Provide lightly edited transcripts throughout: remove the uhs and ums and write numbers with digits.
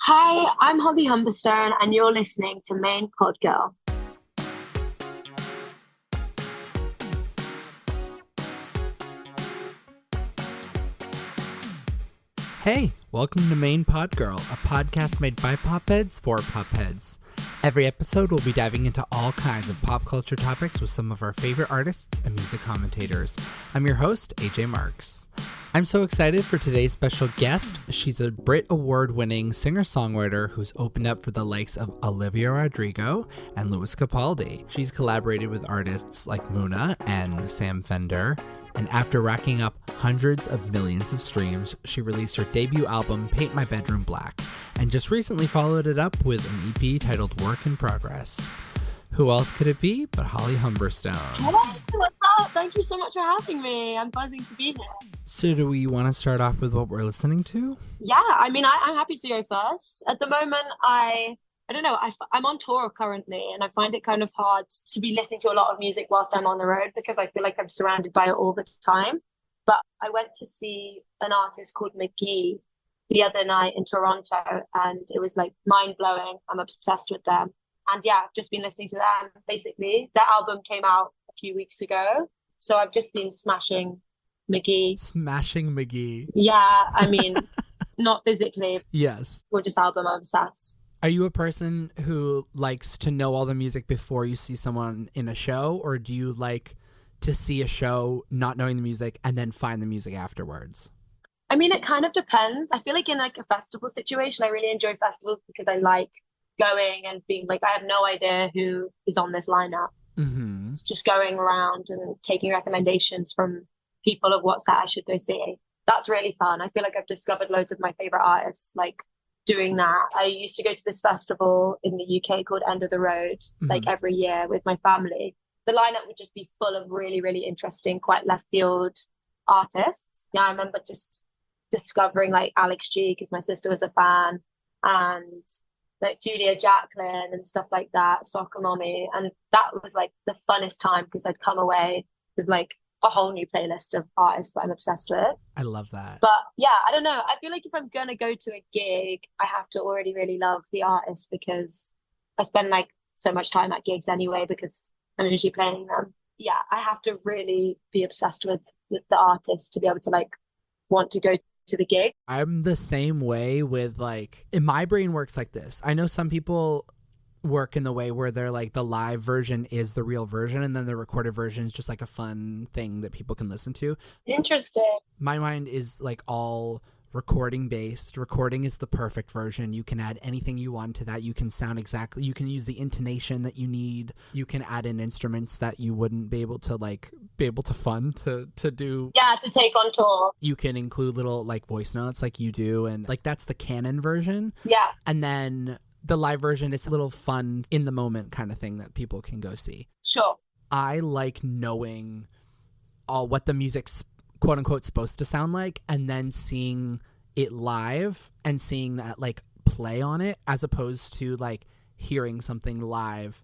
Hi, I'm Holly Humberstone, and you're listening to Main Pod Girl. Hey, welcome to Main Pod Girl, a podcast made by Popheads for Popheads. Every episode, we'll be diving into all kinds of pop culture topics with some of our favorite artists and music commentators. I'm your host, AJ Marks. I'm so excited for today's special guest. She's a Brit Award-winning singer-songwriter who's opened up for the likes of Olivia Rodrigo and Lewis Capaldi. She's collaborated with artists like Muna and Sam Fender. And after racking up hundreds of millions of streams, she released her debut album, Paint My Bedroom Black, and just recently followed it up with an EP titled Work in Progress. Who else could it be but Holly Humberstone? Hello, what's up? Thank you so much for having me. I'm buzzing to be here. So do we want to start off with what we're listening to? Yeah, I'm happy to go first. At the moment, I don't know, I'm on tour currently, and I find it kind of hard to be listening to a lot of music whilst I'm on the road because I feel like I'm surrounded by it all the time. But I went to see an artist called McGee the other night in Toronto, and it was like mind blowing. I'm obsessed with them. And yeah, I've just been listening to them basically. Their album came out a few weeks ago. So I've just been smashing McGee. Smashing McGee. Yeah, I mean, not physically. Yes. Gorgeous album, I'm obsessed. Are you a person who likes to know all the music before you see someone in a show, or do you like to see a show not knowing the music and then find the music afterwards? I mean, it kind of depends. I feel like in like a festival situation, I really enjoy festivals because I like going and being like, I have no idea who is on this lineup. Mm-hmm. It's just going around and taking recommendations from people of what set I should go see. That's really fun. I feel like I've discovered loads of my favorite artists, like doing that. I used to go to this festival in the UK called End of the Road, like every year with my family. The lineup would just be full of really, really interesting, quite left field artists. Yeah, I remember just discovering like Alex G because my sister was a fan, and like Julia Jacqueline and stuff like that, Soccer Mommy. And that was like the funnest time because I'd come away with like a whole new playlist of artists that I'm obsessed with. I love that. But yeah, I don't know. I feel like if I'm gonna go to a gig, I have to already really love the artist because I spend like so much time at gigs anyway because I'm usually playing them. Yeah, I have to really be obsessed with the artist to be able to like want to go to the gig. I'm the same way with like, in my brain works like this. I know some people work in the way where they're like the live version is the real version and then the recorded version is just like a fun thing that people can listen to. Interesting. My mind is like all recording based. Recording is the perfect version. You can add anything you want to that. You can sound exactly, you can use the intonation that you need. You can add in instruments that you wouldn't be able to fund to do. Yeah, to take on tour. You can include little like voice notes like you do, and like that's the canon version. Yeah. And then the live version is a little fun in the moment kind of thing that people can go see. Sure. I like knowing all what the music's quote unquote supposed to sound like and then seeing it live and seeing that like play on it as opposed to like hearing something live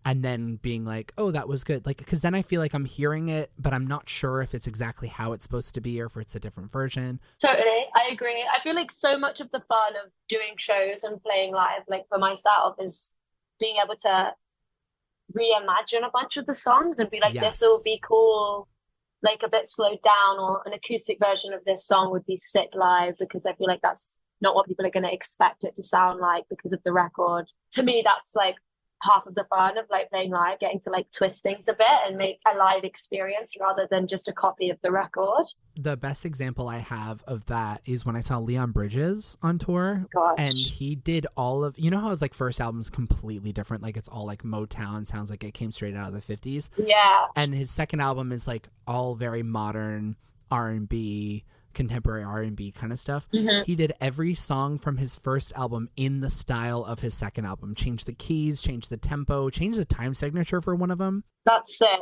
and then being like, oh, that was good. Like, because then I feel like I'm hearing it, but I'm not sure if it's exactly how it's supposed to be or if it's a different version. Totally. I agree. I feel like so much of the fun of doing shows and playing live, like for myself, is being able to reimagine a bunch of the songs and be like, Yes. this will be cool, like a bit slowed down, or an acoustic version of this song would be sick live because I feel like that's not what people are going to expect it to sound like because of the record. To me, that's like half of the fun of like playing live, getting to like twist things a bit and make a live experience rather than just a copy of the record. The best example I have of that is when I saw Leon Bridges on tour. Gosh. And he did all of, you know how his like first album's completely different, like it's all like Motown, sounds like it came straight out of the 50s. Yeah. And his second album is like all very modern R&B, contemporary R&B kind of stuff. He did every song from his first album in the style of his second album. Changed the keys, changed the tempo, changed the time signature for one of them. That's sick.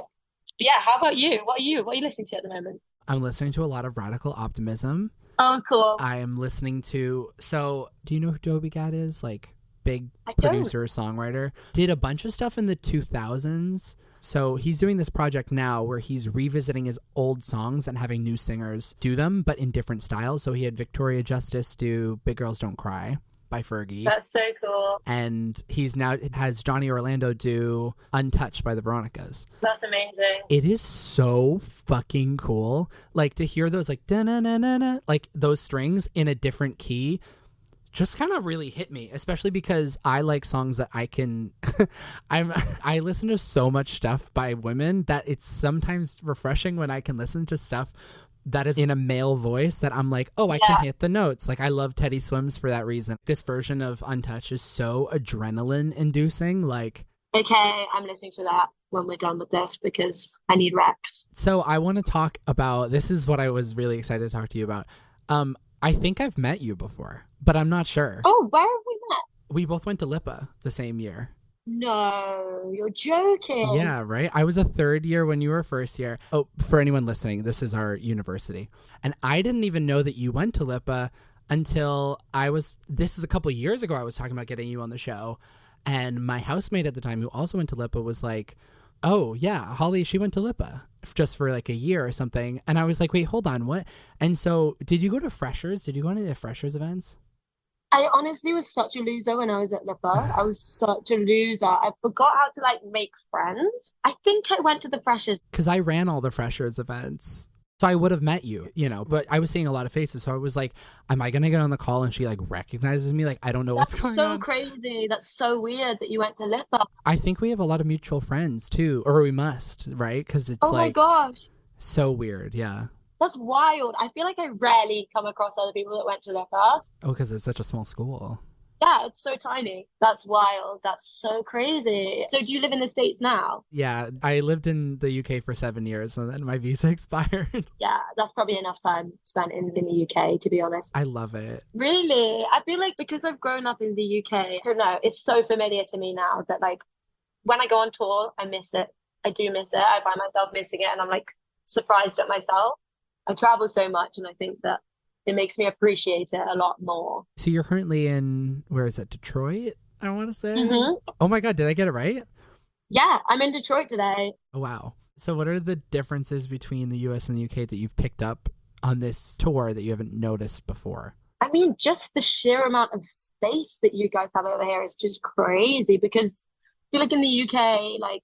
Yeah, how about you? What are you listening to at the moment? I'm listening to a lot of Radical Optimism. Oh, cool. I am listening to, so do you know who Dobie Gad is? Like big I producer, songwriter. Did a bunch of stuff in the 2000s. So he's doing this project now where he's revisiting his old songs and having new singers do them, but in different styles. So he had Victoria Justice do Big Girls Don't Cry. by Fergie. That's so cool. And he's now has Johnny Orlando do Untouched by the Veronicas. That's amazing. It is so fucking cool. Like to hear those like da-na-na-na-na, like those strings in a different key just kind of really hit me, especially because I like songs that I can I listen to so much stuff by women that it's sometimes refreshing when I can listen to stuff that is in a male voice that I'm like, oh, I can hit the notes. Like I love Teddy Swims for that reason. This version of Untouched is so adrenaline inducing. Like, okay, I'm listening to that when we're done with this because I need Rex. So I want to talk about, this is what I was really excited to talk to you about. I think I've met you before, but I'm not sure. Oh, where have we met? We both went to Lipa the same year. No, you're joking. Yeah, right? I was a third year when you were first year. Oh, for anyone listening, this is our university. And I didn't even know that you went to Lipa until this is a couple of years ago, I was talking about getting you on the show. And my housemate at the time, who also went to Lipa, was like, oh, yeah, Holly, she went to Lipa just for like a year or something. And I was like, wait, hold on, what? And so did you go to Freshers? Did you go to the Freshers events? I honestly was such a loser when I was at Lipa. I was such a loser. I forgot how to like make friends. I think I went to the Freshers. Because I ran all the Freshers events. So I would have met you, but I was seeing a lot of faces. So I was like, am I going to get on the call and she like recognizes me? Like, I don't know what's going on. That's so crazy. That's so weird that you went to Lipa. I think we have a lot of mutual friends too, or we must, right? Because it's oh my gosh. So weird. Yeah. That's wild. I feel like I rarely come across other people that went to Lipa. Oh, because it's such a small school. Yeah, it's so tiny. That's wild. That's so crazy. So do you live in the States now? Yeah, I lived in the UK for 7 years and then my visa expired. Yeah, that's probably enough time spent in the UK, to be honest. I love it. Really? I feel like because I've grown up in the UK, I don't know, it's so familiar to me now that like when I go on tour, I miss it. I do miss it. I find myself missing it and I'm like surprised at myself. I travel so much and I think that it makes me appreciate it a lot more. So you're currently in, where is it, Detroit, I want to say? Mm-hmm. Oh my God, did I get it right? Yeah, I'm in Detroit today. Oh, wow. So what are the differences between the US and the UK that you've picked up on this tour that you haven't noticed before? I mean, just the sheer amount of space that you guys have over here is just crazy because I feel like in the UK, like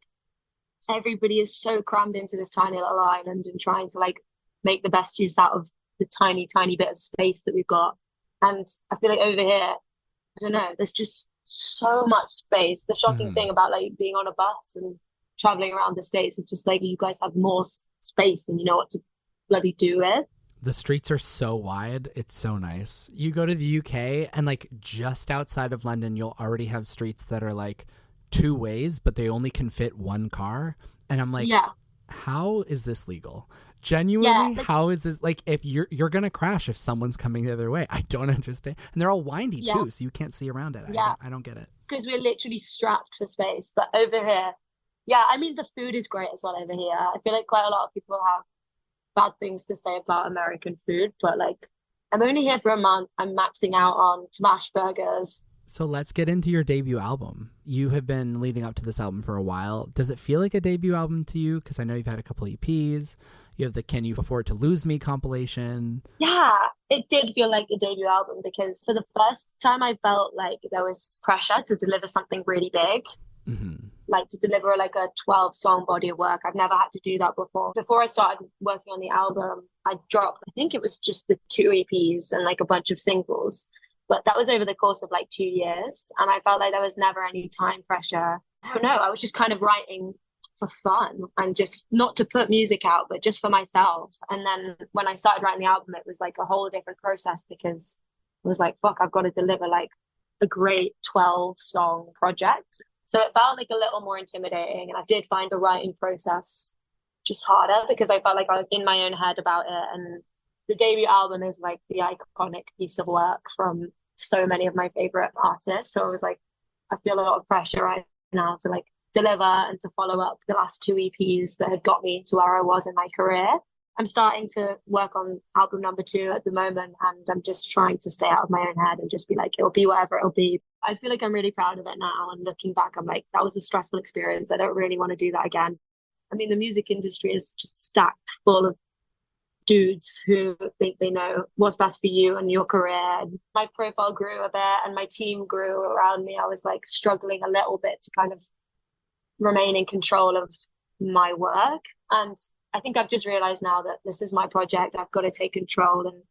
everybody is so crammed into this tiny little island and trying to like make the best use out of the tiny, tiny bit of space that we've got. And I feel like over here, I don't know, there's just so much space. The shocking thing about like being on a bus and traveling around the States is just like you guys have more space than you know what to bloody do with. The streets are so wide. It's so nice. You go to the UK and like just outside of London, you'll already have streets that are like 2 ways, but they only can fit 1 car. And I'm like, yeah, how is this legal? Genuinely, like, how is this? Like, if you're gonna crash if someone's coming the other way. I don't understand. And they're all windy too, so you can't see around it. I don't get it. It's because we're literally strapped for space. But over here, yeah, I mean the food is great as well over here. I feel like quite a lot of people have bad things to say about American food, but like I'm only here for a month. I'm maxing out on smash burgers. So let's get into your debut album. You have been leading up to this album for a while. Does it feel like a debut album to you? Because I know you've had a couple EPs. You have the Can You Afford to Lose Me compilation. Yeah, it did feel like a debut album because for the first time I felt like there was pressure to deliver something really big. Like to deliver like a 12-song body of work. I've never had to do that before. Before I started working on the album, I dropped, I think it was just the 2 EPs and like a bunch of singles. But that was over the course of like 2 years. And I felt like there was never any time pressure. I don't know. I was just kind of writing for fun and just not to put music out, but just for myself. And then when I started writing the album, it was like a whole different process because it was like, fuck, I've got to deliver like a great 12-song project. So it felt like a little more intimidating. And I did find the writing process just harder because I felt like I was in my own head about it. And the debut album is like the iconic piece of work from so many of my favorite artists. So I was like, I feel a lot of pressure right now to like deliver and to follow up the last 2 EPs that had got me to where I was in my career. I'm starting to work on album number 2 at the moment, and I'm just trying to stay out of my own head and just be like, it'll be whatever it'll be. I feel like I'm really proud of it now, and looking back, I'm like, that was a stressful experience. I don't really want to do that again. I mean, the music industry is just stacked full of dudes who think they know what's best for you and your career. And my profile grew a bit and my team grew around me. I was like struggling a little bit to kind of remain in control of my work. And I think I've just realized now that this is my project. I've got to take control and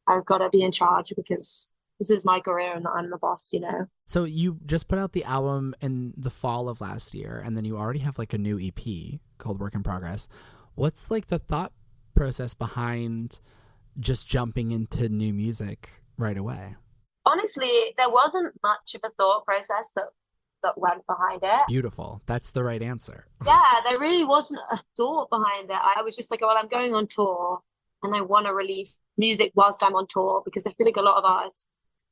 I've got to be in charge because this is my career and I'm the boss, you know? So you just put out the album in the fall of last year, and then you already have like a new EP called Work in Progress. What's like the thought process behind just jumping into new music right away? Honestly, there wasn't much of a thought process that went behind it. Beautiful. That's the right answer. Yeah, there really wasn't a thought behind it. I was just like, well, I'm going on tour and I want to release music whilst I'm on tour because I feel like a lot of artists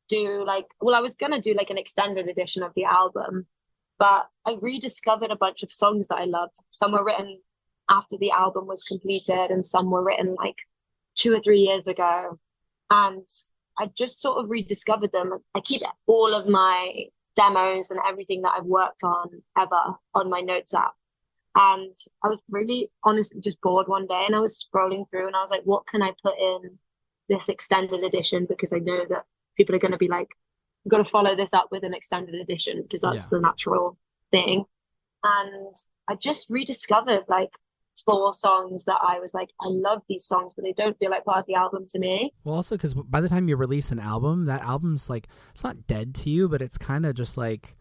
do like, well, I was gonna do like an extended edition of the album, but I rediscovered a bunch of songs that I loved. Some were written after the album was completed, and some were written like 2 or 3 years ago. And I just sort of rediscovered them. I keep all of my demos and everything that I've worked on ever on my notes app. And I was really honestly just bored one day and I was scrolling through and I was like, what can I put in this extended edition? Because I know that people are going to be like, I've got to follow this up with an extended edition because that's Yeah. the natural thing. And I just rediscovered like 4 songs that I was like, I love these songs, but they don't feel like part of the album to me. Well, also because by the time you release an album, that album's like, it's not dead to you, but it's kind of just like,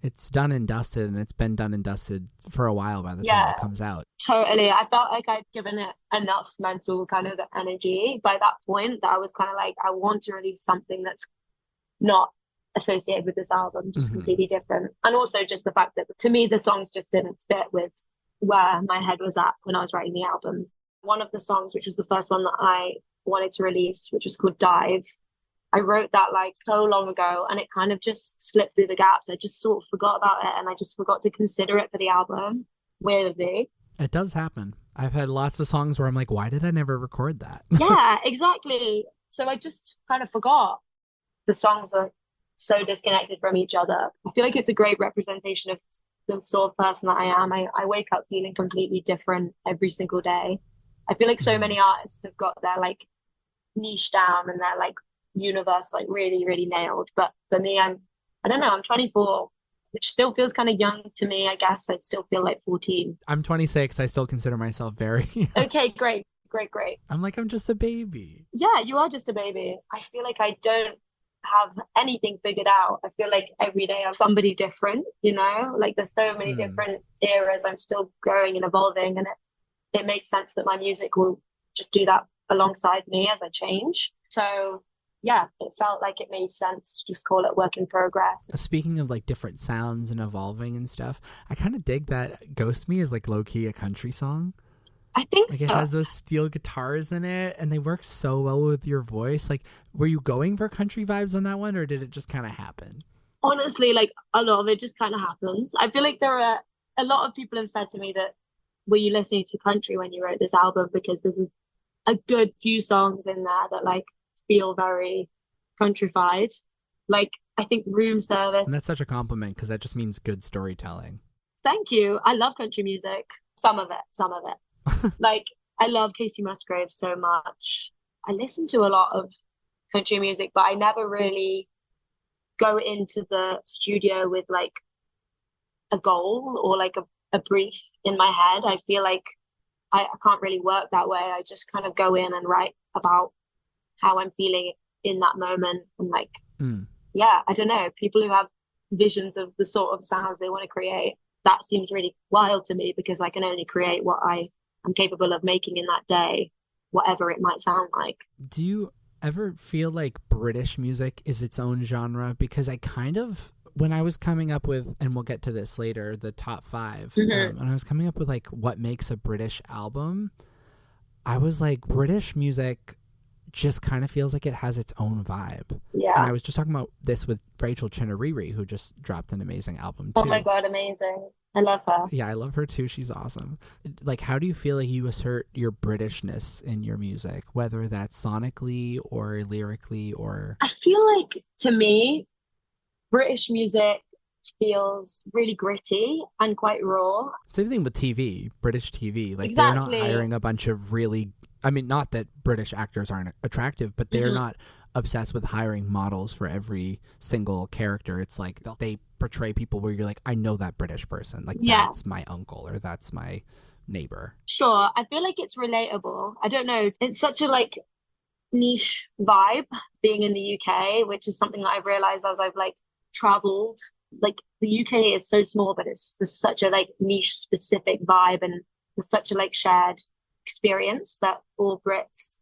it's done and dusted, and it's been done and dusted for a while by the time Yeah, it comes out. totally. I felt like I'd given it enough mental kind of energy by that point that I was kind of like, I want to release something that's not associated with this album, just Hmm. completely different. And also just the fact that to me, the songs just didn't fit with where my head was at when I was writing the album. One of the songs, which was the first one that I wanted to release, which was called Dive, I wrote that like so long ago and it kind of just slipped through the gaps. I just sort of forgot about it and I just forgot to consider it for the album, weirdly. It does happen. I've had lots of songs where I'm like, why did I never record that? Yeah, exactly. So I just kind of forgot. The songs are so disconnected from each other. I feel like it's a great representation of the sort of person that I am. I wake up feeling completely different every single day. I feel like so Mhm. many artists have got their like niche down and their like universe like really, really nailed. But for me, I don't know, I'm 24, which still feels kind of young to me, I guess. I still feel like 14. I'm 26. I still consider myself very. Okay, great, great, great. I'm like, I'm just a baby. Yeah, you are just a baby. I feel like I don't have anything figured out. I feel like every day I'm somebody different, you know? Like there's so many Mm. different eras. I'm still growing and evolving, and it makes sense that my music will just do that alongside me as I change. So yeah, it felt like it made sense to just call it work in progress. Speaking of like different sounds and evolving and stuff, I kind of dig that Ghost Me is like low key a country song. I think Like it so. has those steel guitars in it and they work so well with your voice. Like, were you going for country vibes on that one or did it just kind of happen? Honestly, like a lot of it just kind of happens. I feel like there are a lot of people have said to me that were you listening to country when you wrote this album because there's a good few songs in there that like feel very countrified. Like I think Room Service. And that's such a compliment because that just means good storytelling. Thank you. I love country music. Some of it, some of it. Like I love Casey Musgraves so much. I listen to a lot of country music, but I never really go into the studio with like a goal or like a brief in my head. I feel like I can't really work that way. I just kind of go in and write about how I'm feeling in that moment. And like, Mm. yeah, I don't know, people who have visions of the sort of sounds they want to create, that seems really wild to me because I can only create what I am capable of making in that day, whatever it might sound like. Do you ever feel like British music is its own genre? Because I kind of, when I was coming up with, and we'll get to this later, the top 5, Hmm. and I was coming up with like what makes a British album, I was like, British music just kind of feels like it has its own vibe. And Yeah. I was just talking about this with Rachel Chinariri, who just dropped an amazing album Oh my too. God, amazing. I love her. Yeah, I love her too. She's awesome. Like, how do you feel like you assert your Britishness in your music, whether that's sonically or lyrically or. I feel like to me, British music feels really gritty and quite raw. Same thing with TV, British TV. Like, they're not Exactly. hiring a bunch of really I mean, not that British actors aren't attractive, but they're not obsessed with hiring models for every single character. It's like they portray people where you're like, I know that British person. Like, that's my uncle or that's my neighbor. Sure. I feel like it's relatable. I don't know. It's such a like niche vibe being in the UK, which is something that I've realized as I've like traveled. Like the UK is so small, but there's such a like niche specific vibe and there's such a like shared experience that all Brits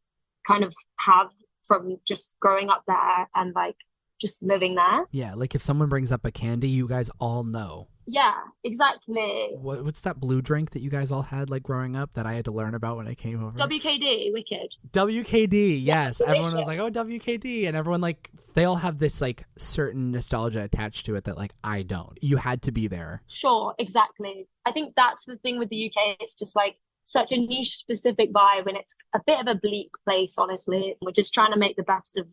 kind of have from just growing up there and like just living there. Yeah, like if someone brings up a candy, you guys all know. Yeah, exactly. What's that blue drink that you guys all had like growing up that I had to learn about when I came over? WKD, Wicked. WKD, yes. Delicious. Everyone was like, oh, WKD. And everyone like, they all have this like certain nostalgia attached to it that like I don't. You had to be there. Sure, exactly. I think that's the thing with the UK. It's just like such a niche specific vibe and it's a bit of a bleak place, honestly. We're just trying to make the best of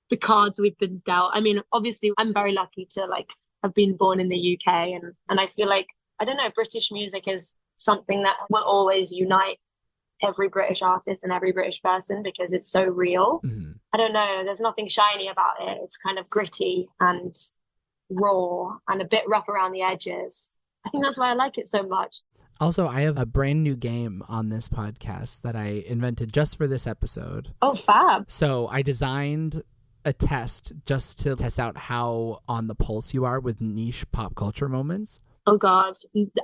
the cards we've been dealt. I mean, obviously, I'm very lucky to like have been born in the UK and I feel like, I don't know, British music is something that will always unite every British artist and every British person because it's so real. I don't know, there's nothing shiny about it. It's kind of gritty and raw and a bit rough around the edges. I think that's why I like it so much. Also, I have a brand new game on this podcast that I invented just for this episode. Oh, fab. So I designed a test just to test out how on the pulse you are with niche pop culture moments. Oh God,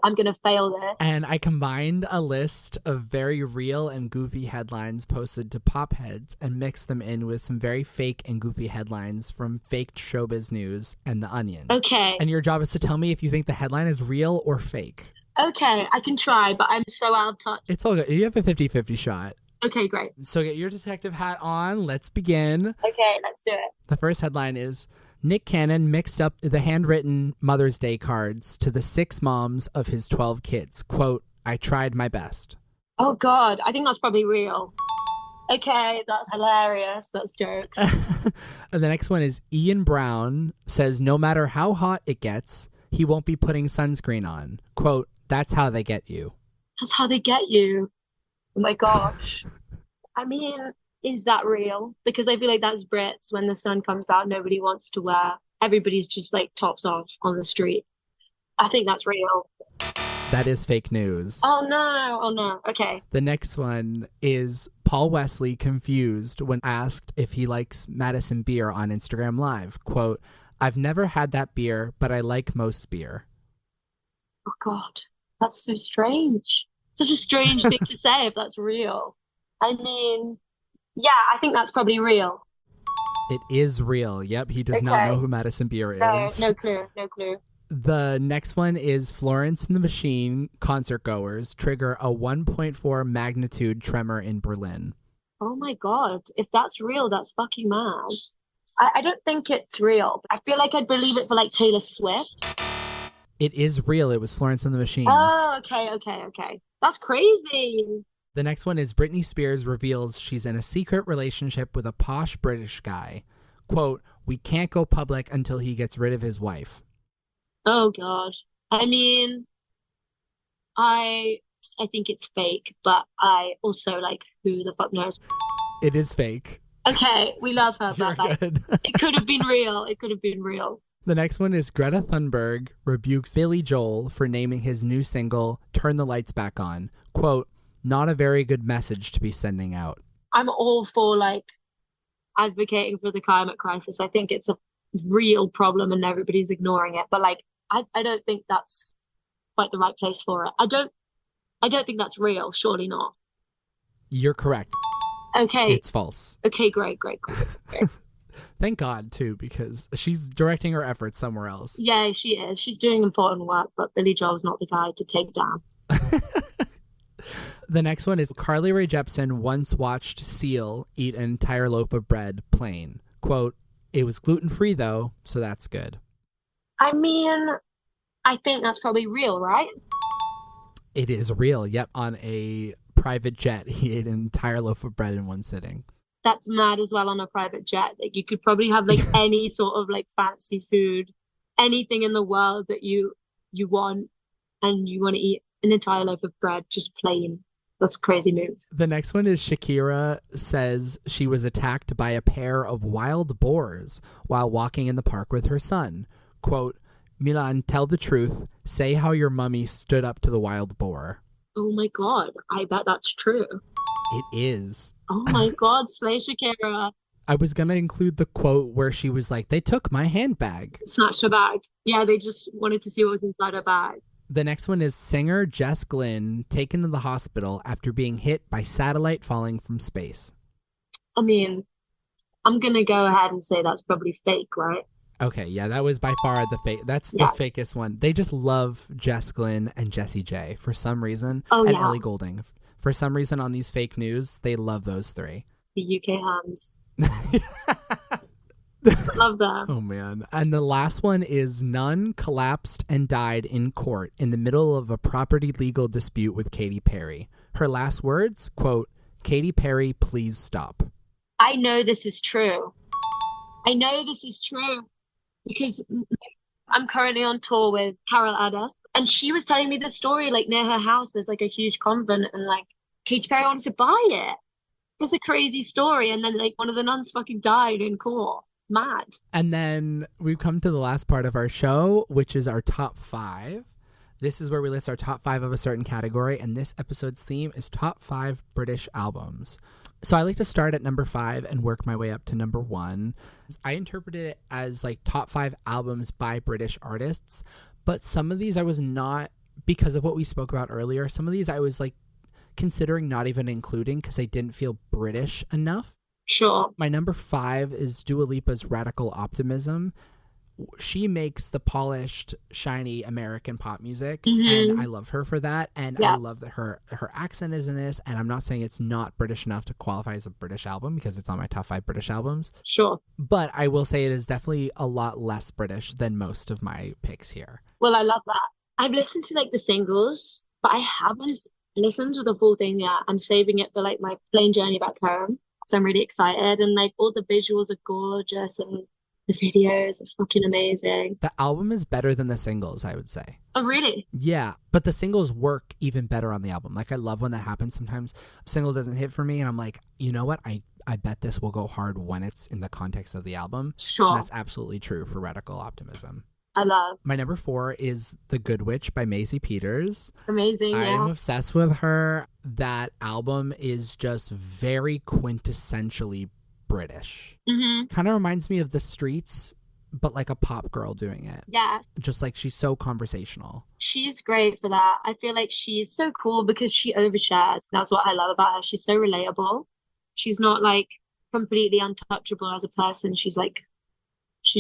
I'm going to fail this. And I combined a list of very real and goofy headlines posted to Popheads and mixed them in with some very fake and goofy headlines from fake showbiz news and The Onion. Okay. And your job is to tell me if you think the headline is real or fake. Okay, I can try, but I'm so out of touch. It's all good. You have a 50-50 shot. Okay, great. So get your detective hat on. Let's begin. Okay, let's do it. The first headline is, Nick Cannon mixed up the handwritten Mother's Day cards to the 6 moms of his 12 kids. Quote, I tried my best. Oh God, I think that's probably real. Okay, that's hilarious. That's jokes. And the next one is Ian Brown says no matter how hot it gets, he won't be putting sunscreen on. Quote, that's how they get you. That's how they get you. Oh my gosh. I mean, is that real? Because I feel like that's Brits. When the sun comes out, nobody wants to wear. Everybody's just like tops off on the street. I think that's real. That is fake news. Oh no. Oh no. Okay. The next one is Paul Wesley confused when asked if he likes Madison beer on Instagram Live. Quote, I've never had that beer, but I like most beer. Oh God, that's so strange. Such a strange thing to say if that's real. I mean, yeah, I think that's probably real. It is real. Yep, he does not know who Madison Beer is. No clue, no clue. The next one is Florence and the Machine concert goers trigger a 1.4 magnitude tremor in Berlin. Oh my God, if that's real, that's fucking mad. I don't think it's real. I feel like I'd believe it for like Taylor Swift. It is real. It was Florence and the Machine. Oh, okay. That's crazy. The next one is Britney Spears reveals she's in a secret relationship with a posh British guy. Quote, we can't go public until he gets rid of his wife. Oh God. I mean, I think it's fake, but I also like, who the fuck knows? It is fake. Okay, we love her, You're but good. It could have been real. It could have been real. The next one is Greta Thunberg rebukes Billy Joel for naming his new single, Turn the Lights Back On. Quote, not a very good message to be sending out. I'm all for like advocating for the climate crisis. I think it's a real problem and everybody's ignoring it. But like, I don't think that's quite the right place for it. I don't think that's real. Surely not. You're correct. Okay. It's false. Okay, great. Thank God, too, because she's directing her efforts somewhere else. Yeah, she is. She's doing important work, but Billy Joel's not the guy to take down. The next one is Carly Rae Jepsen once watched Seal eat an entire loaf of bread plain. Quote, it was gluten-free, though, so that's good. I mean, I think that's probably real, right? It is real. Yep, on a private jet, he ate an entire loaf of bread in one sitting. That's mad as well on a private jet. Like you could probably have like any sort of like fancy food, anything in the world that you want, and you want to eat an entire loaf of bread just plain That's a crazy move. The next one is Shakira says she was attacked by a pair of wild boars while walking in the park with her son. Quote, Milan, tell the truth. Say how your mummy stood up to the wild boar. Oh my God. I bet that's true. It is. Oh my God. Slay Shakira. I was going to include the quote where she was like, they took my handbag. Snatched her bag. Yeah, they just wanted to see what was inside her bag. The next one is singer Jess Glynn taken to the hospital after being hit by satellite falling from space. I mean, I'm going to go ahead and say that's probably fake, right? Okay, yeah, that was by far the fake. That's the fakest one. They just love Jess Glynn and Jessie J for some reason. Oh, and yeah. Ellie Goulding. For some reason on these fake news, they love those three. The UK hands. Love that. Oh, man. And the last one is Nunn collapsed and died in court in the middle of a property legal dispute with Katy Perry. Her last words, quote, Katy Perry, please stop. I know this is true. I know this is true because I'm currently on tour with Carol Ades, and she was telling me the story, like near her house, there's like a huge convent, and like Katy Perry wanted to buy it. It's a crazy story. And then like one of the nuns fucking died in court. Mad. And then we've come to the last part of our show, which is our top 5. This is where we list our top 5 of a certain category, and this episode's theme is top 5 British albums. So I like to start at number 5 and work my way up to number 1. I interpreted it as like top 5 albums by British artists, but some of these I was not, because of what we spoke about earlier, some of these I was like considering not even including because they didn't feel British enough. Sure. My number 5 is Dua Lipa's Radical Optimism. She makes the polished, shiny American pop music, and I love her for that. And I love that her accent is in this. And I'm not saying it's not British enough to qualify as a British album because it's on my top 5 British albums. Sure. But I will say it is definitely a lot less British than most of my picks here. Well, I love that. I've listened to like the singles, but I haven't listened to the full thing yet. I'm saving it for like my plane journey back home. So I'm really excited, and like all the visuals are gorgeous and the videos are fucking amazing. The album is better than the singles, I would say. Oh, really? Yeah, but the singles work even better on the album. Like I love when that happens. Sometimes a single doesn't hit for me and I'm like, you know what? I bet this will go hard when it's in the context of the album. Sure. And that's absolutely true for Radical Optimism. I love. My number 4 is The Good Witch by Maisie Peters. Amazing, I'm yeah. obsessed with her. That album is just very quintessentially British. Kind of reminds me of The Streets, but like a pop girl doing it. Yeah. Just like she's so conversational. She's great for that. I feel like she's so cool because she overshares. That's what I love about her. She's so relatable. She's not like completely untouchable as a person. She's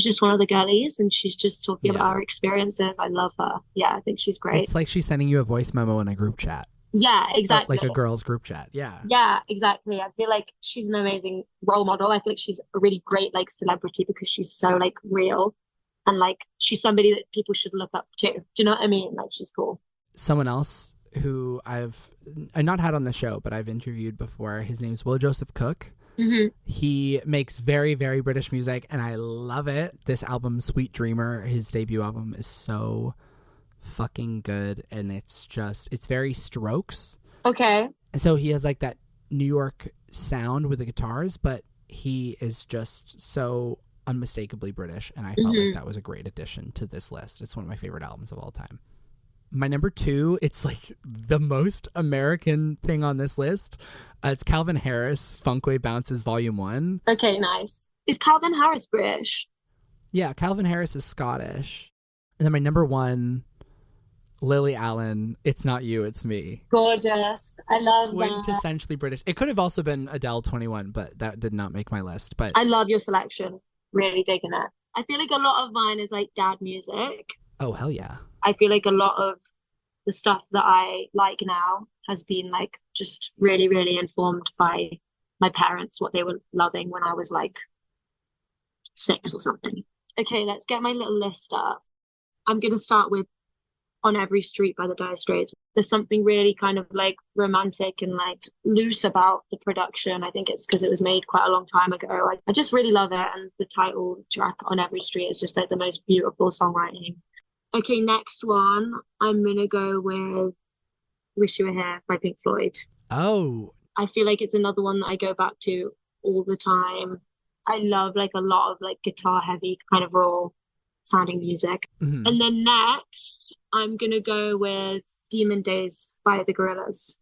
just one of the girlies, and she's just talking about her experiences. I love her. Yeah, I think she's great. It's like she's sending you a voice memo in a group chat. Yeah, exactly. Like a girl's group chat. Yeah. Yeah, exactly. I feel like she's an amazing role model. I feel like she's a really great like celebrity because she's so like real, and like she's somebody that people should look up to. Do you know what I mean? Like she's cool. Someone else who I've not had on the show, but I've interviewed before. His name's Will Joseph Cook. He makes very, very British music, and I love it. This album, Sweet Dreamer, his debut album, is so fucking good, and it's very Strokes. Okay. And so he has like that New York sound with the guitars, but he is just so unmistakably British, and I felt like that was a great addition to this list. It's one of my favorite albums of all time. My number 2, it's like the most American thing on this list. It's Calvin Harris, Funkway Bounces Volume 1. Okay, nice. Is Calvin Harris British? Yeah, Calvin Harris is Scottish. And then my number 1, Lily Allen, It's Not You, It's Me. Gorgeous. I love that. Quintessentially British. It could have also been Adele 21, but that did not make my list. But I love your selection. Really digging it. I feel like a lot of mine is like dad music. Oh, hell yeah. I feel like a lot of the stuff that I like now has been like just really, really informed by my parents, what they were loving when I was like 6 or something. Okay, let's get my little list up. I'm going to start with On Every Street by the Dire Straits. There's something really kind of like romantic and like loose about the production. I think it's because it was made quite a long time ago. I just really love it. And the title track On Every Street is just like the most beautiful songwriting. Okay, next one, I'm going to go with Wish You Were Here by Pink Floyd. Oh, I feel like it's another one that I go back to all the time. I love like a lot of like guitar heavy kind of raw sounding music. mhm. And then next, I'm gonna go with Demon Days by the Gorillaz.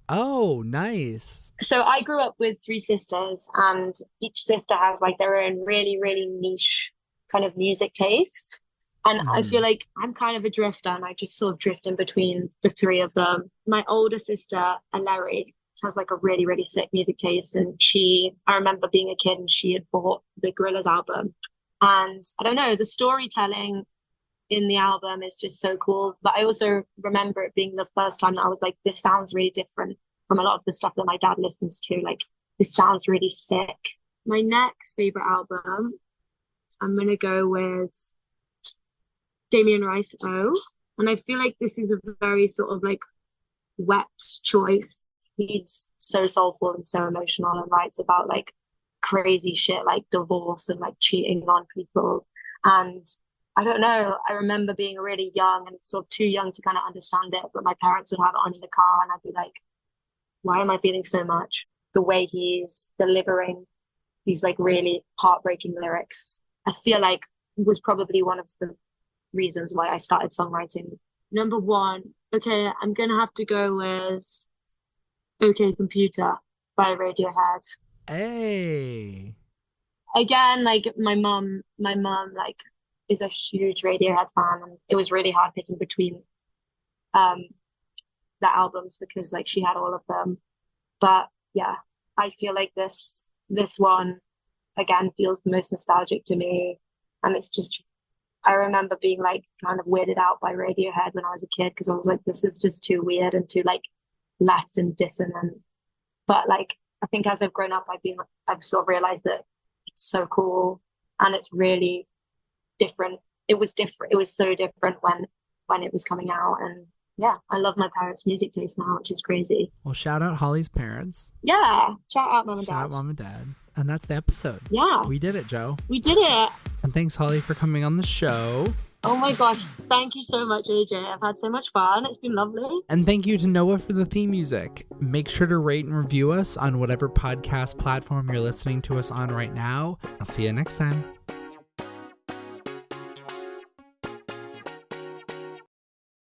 Oh, nice. So I grew up with three sisters, and each sister has like their own really, really niche kind of music taste. And I feel Mhm. like I'm kind of a drifter, and I just sort of drift in between the three of them. My older sister, Larry, has like a really, really sick music taste. And I remember being a kid and she had bought the Gorillaz album. And I don't know, the storytelling in the album is just so cool. But I also remember it being the first time that I was like, this sounds really different from a lot of the stuff that my dad listens to. Like, this sounds really sick. My next favorite album, I'm gonna go with Damien Rice O. And I feel like this is a very sort of like wet choice. He's so soulful and so emotional and writes about like crazy shit like divorce and like cheating on people. And I don't know, I remember being really young and sort of too young to kind of understand it, but my parents would have it on in the car and I'd be like, why am I feeling so much? The way he's delivering these like really heartbreaking lyrics, I feel like was probably one of the reasons why I started songwriting. Number one, okay, I'm gonna have to go with OK Computer by Radiohead. Hey. Again, like my mom like is a huge Radiohead fan, and it was really hard picking between um the albums because like she had all of them. But yeah, I feel like this one again feels the most nostalgic to me, and it's just I remember being like kind of weirded out by Radiohead when I was a kid because I was like, this is just too weird and too like left and dissonant. But like I think as I've grown up, I've sort of realized that it's so cool and it's really different. It was different. It was so different when it was coming out, and yeah, I love my parents' music taste now, which is crazy. Well, shout out Holly's parents. Yeah, shout out mom and Shout out dad. mom and dad. And that's the episode. Yeah, We did it, Joe. we did it. And thanks, Holly, for coming on the show. Oh my gosh, thank you so much, AJ. I've had so much fun. It's been lovely. And thank you to Noah for the theme music. Make sure to rate and review us on whatever podcast platform you're listening to us on right now. I'll see you next time.